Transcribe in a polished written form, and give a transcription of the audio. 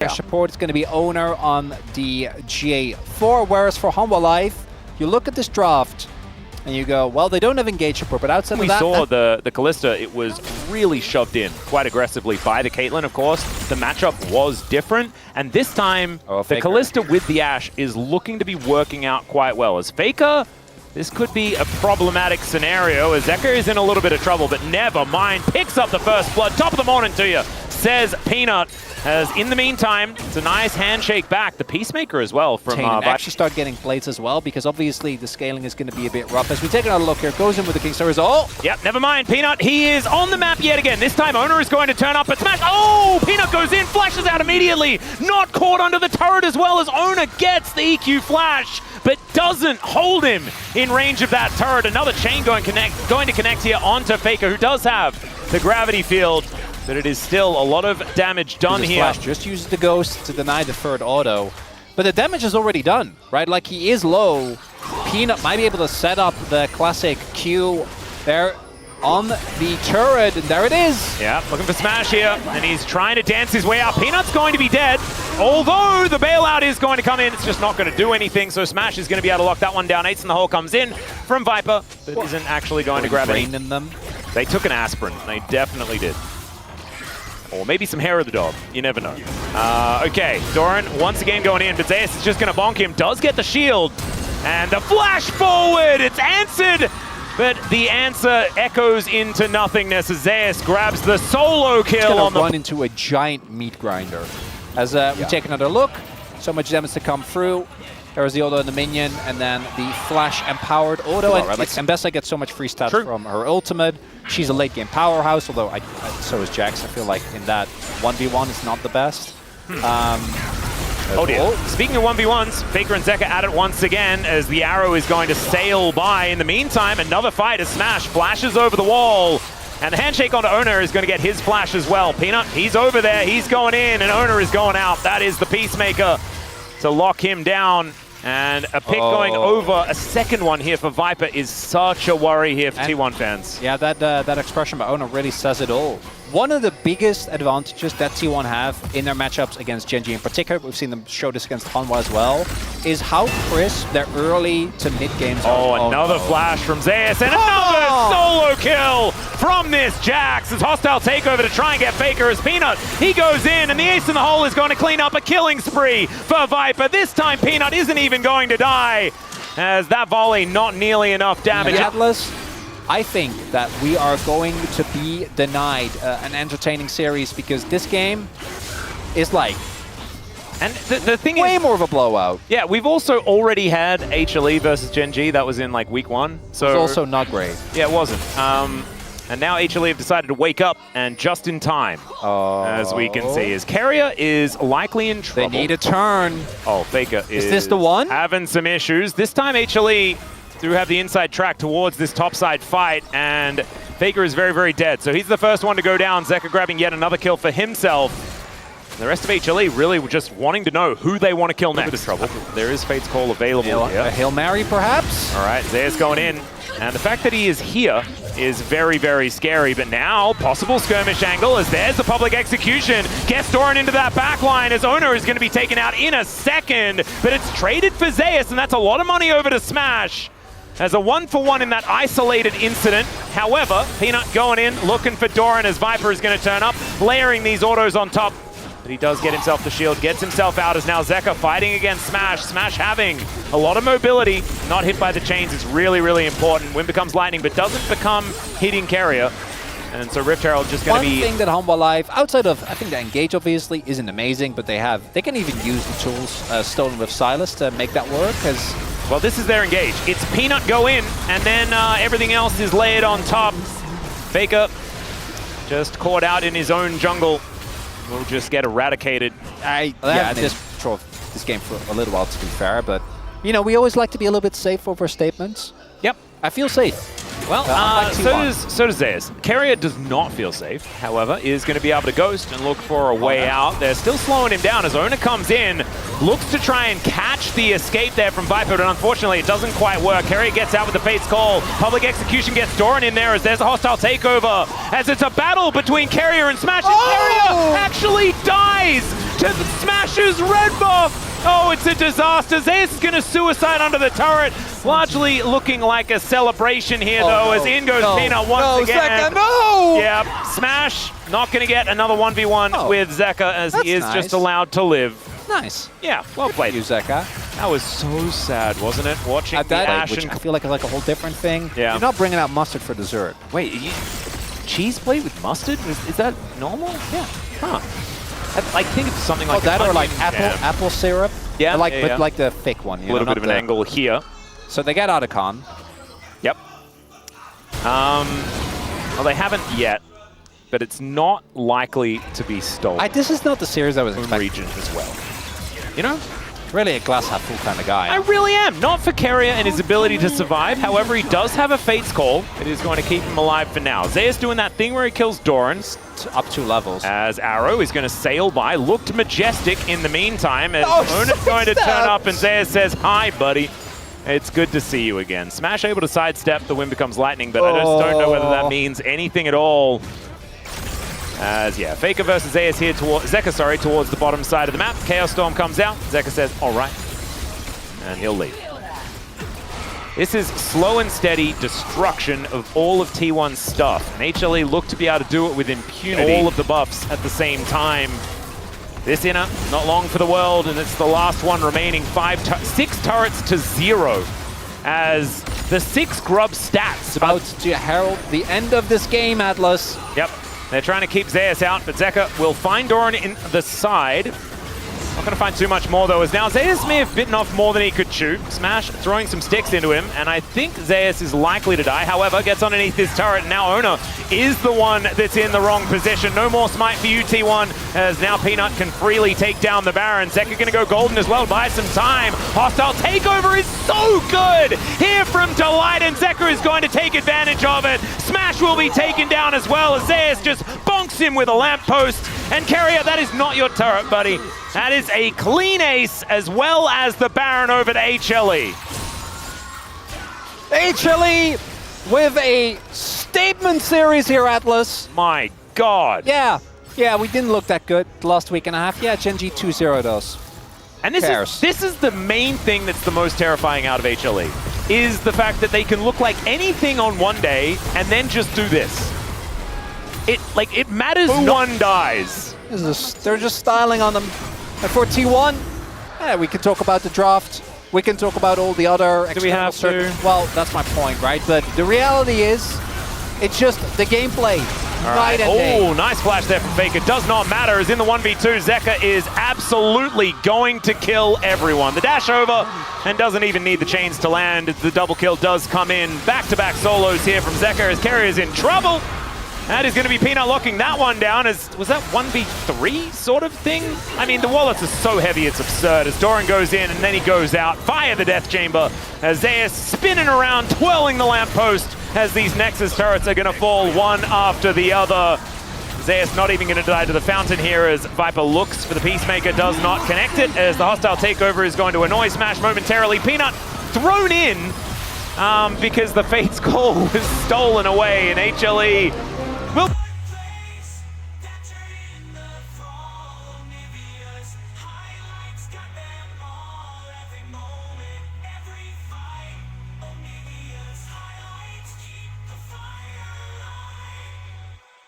Their support is going to be Owner on the GA4, whereas for Hanwha Live, you look at this draft and you go, well, they don't have engage support, but outside of that... We saw the Kalista, it was really shoved in quite aggressively by the Caitlyn, of course. The matchup was different, and this time, the Kalista with the Ashe is looking to be working out quite well. As Faker, this could be a problematic scenario, as Zeka is in a little bit of trouble, but never mind, picks up the first blood. Top of the morning to you, says Peanut. As in the meantime, it's a nice handshake back. The Peacemaker as well from actually start getting plates as well, because obviously the scaling is going to be a bit rough. As we take another look here, goes in with the King Stars. Oh! Yep, never mind. Peanut, he is on the map yet again. This time, Owner is going to turn up and smash. Oh! Peanut goes in, flashes out immediately. Not caught under the turret as well, as Owner gets the EQ flash, but doesn't hold him in range of that turret. Another chain going to connect here onto Faker, who does have the gravity field. But it is still a lot of damage done here. Flash just uses the Ghost to deny the third auto. But the damage is already done, right? Like, he is low. Peanut might be able to set up the classic Q there on the turret, and there it is. Yeah, looking for Smash here, and he's trying to dance his way out. Peanut's going to be dead, although the bailout is going to come in. It's just not going to do anything, so Smash is going to be able to lock that one down. Ace in the hole comes in from Viper, but isn't actually going to grab it. They took an aspirin. They definitely did. Or maybe some hair of the dog. You never know. Okay, Doran once again going in, but Zeus is just going to bonk him. Does get the shield. And the flash forward! It's answered! But the answer echoes into nothingness as Zeus grabs the solo kill on the... run into a giant meat grinder. As we take another look, so much damage to come through. There's the auto on the minion, and then the flash-empowered auto. And Mbessa gets so much free stats from her ultimate. She's a late-game powerhouse, although so is Jax. I feel like in that 1v1 is not the best. Oh dear. Speaking of 1v1s, Faker and Zeka at it once again as the arrow is going to sail by. In the meantime, another fight as Smash flashes over the wall. And the handshake onto Owner is going to get his flash as well. Peanut, he's over there, he's going in, and Owner is going out. That is the Peacemaker to lock him down. And a pick going over. A second one here for Viper is such a worry here for T1 fans. Yeah, that expression by Owner really says it all. One of the biggest advantages that T1 have in their matchups against Gen.G in particular, we've seen them show this against Hanwha as well, is how crisp their early to mid games are. Oh, another flash from Zeus, and another solo kill from this Jax. It's hostile takeover to try and get Faker as Peanut. He goes in, and the ace in the hole is going to clean up a killing spree for Viper. This time, Peanut isn't even going to die, as that volley not nearly enough damage. Atlas, I think that we are going to be denied an entertaining series, because this game is like the thing way is, more of a blowout. Yeah, we've also already had HLE versus Gen.G. That was in like week 1. So it was also not great. Yeah, it wasn't. And now HLE have decided to wake up, and just in time, as we can see, as Carrier is likely in trouble. They need a turn. Oh, Faker is this the one? Having some issues. This time HLE do have the inside track towards this topside fight, and Faker is very, very dead. So he's the first one to go down. Zeka grabbing yet another kill for himself. And the rest of HLE really just wanting to know who they want to kill next. Trouble. There is Fate's Call available here. A Hail Mary, perhaps? All right, Zeus going in. And the fact that he is here is very, very scary. But now, possible skirmish angle as there's the public execution. Gets Doran into that back line as Owner is going to be taken out in a second. But it's traded for Zeus, and that's a lot of money over to Smash. As a 1-for-1 in that isolated incident. However, Peanut going in, looking for Doran as Viper is going to turn up, layering these autos on top. But he does get himself the shield, gets himself out as now Zeka fighting against Smash. Smash having a lot of mobility, not hit by the chains is really, really important. Wind becomes lightning, but doesn't become hitting Carrier. And so Rift Herald just going to be... One thing that Hanwha Live, outside of, I think the engage obviously isn't amazing, but they can even use the tools stolen with Silas to make that work, because... Well, this is their engage. It's Peanut go in, and then everything else is layered on top. Faker just caught out in his own jungle. Will just get eradicated. This game for a little while, to be fair, but you know, we always like to be a little bit safe over statements. Yep. I feel safe. Well, so does Zeus. Carrier does not feel safe, however, is going to be able to ghost and look for a way out. They're still slowing him down as Owner comes in, looks to try and catch the escape there from Viper, but unfortunately it doesn't quite work. Carrier gets out with the Fate's Call. Public execution gets Doran in there as there's a hostile takeover, as it's a battle between Carrier and Smash, and Carrier actually dies to Smash's red buff. Oh, it's a disaster. Zeus is going to suicide under the turret. Largely looking like a celebration here, though, as in goes Peanut once again. Zeka, no! Yep, Smash not going to get another 1v1 with Zeka, as he is just allowed to live. Nice. Yeah, well played. You, Zeka. That was so sad, wasn't it? Watching At the that Ashen... which I feel like a whole different thing. Yeah. You're not bringing out mustard for dessert. Wait, cheese plate with mustard? Is that normal? Yeah. Huh. I think it's something like that or like apple syrup. Yeah, but like the thick one. A little bit of an angle here. So they got Otacon. Yep. Well, they haven't yet, but it's not likely to be stolen. This is not the series I was expecting. Region as well. You know? Really a glass half full kind of guy. I really am. Not for Keria and his ability to survive. However, he does have a Fate's Call. It is going to keep him alive for now. Zeus doing that thing where he kills Doran. Up 2 levels. As Arrow is going to sail by. Looked majestic in the meantime. As Ona's going to turn up and Zeus says, hi, buddy. It's good to see you again. Smash able to sidestep. The wind becomes lightning, but I just don't know whether that means anything at all. As, yeah, Faker versus Zeus here, Zeka, towards the bottom side of the map. Chaos Storm comes out. Zeka says, all right. And he'll leave. This is slow and steady destruction of all of T1's stuff. And HLE look to be able to do it with impunity. All of the buffs at the same time. This inner, not long for the world, and it's the last one remaining. 6 turrets to 0. As the 6 grub stats. About to herald the end of this game, Atlas. Yep. They're trying to keep Zeus out, but Zeka will find Doran in the side. Not going to find too much more, though, as now Zeus may have bitten off more than he could chew. Smash throwing some sticks into him, and I think Zeus is likely to die. However, gets underneath this turret, and now Ona is the one that's in the wrong position. No more smite for you, T1, as now Peanut can freely take down the Baron. Zeka going to go golden as well, buy some time. Hostile takeover is so good here from Delight, and Zeka is going to take advantage of it. Smash will be taken down as well, as Zeus just bonks him with a lamppost. And Keria, that is not your turret, buddy. That is a clean ace, as well as the Baron over to HLE. HLE with a statement series here, Atlas. My God. Yeah, we didn't look that good the last week and a half. Yeah, Gen G 2-0 does. And this is the main thing that's the most terrifying out of HLE, is the fact that they can look like anything on one day and then just do this. It matters who one dies. They're just styling on them. And for T1, yeah, we can talk about the draft. We can talk about all the other external. Do we have to? Well, that's my point, right? But the reality is, it's just the gameplay. Night and day. Oh, nice flash there from Faker. Does not matter, as in the 1v2, Zeka is absolutely going to kill everyone. The dash over, and doesn't even need the chains to land. The double kill does come in. Back-to-back solos here from Zeka, as Keria is in trouble. That is going to be Peanut locking that one down. Was that 1v3 sort of thing? I mean, the wallets are so heavy, it's absurd. As Doran goes in and then he goes out. Fire the Death Chamber. As Zeus spinning around, twirling the lamppost, as these Nexus turrets are going to fall one after the other. Zeus not even going to die to the fountain here, as Viper looks for the Peacemaker, does not connect it, as the hostile takeover is going to annoy Smash momentarily. Peanut thrown in because the Fate's Call was stolen away, and HLE will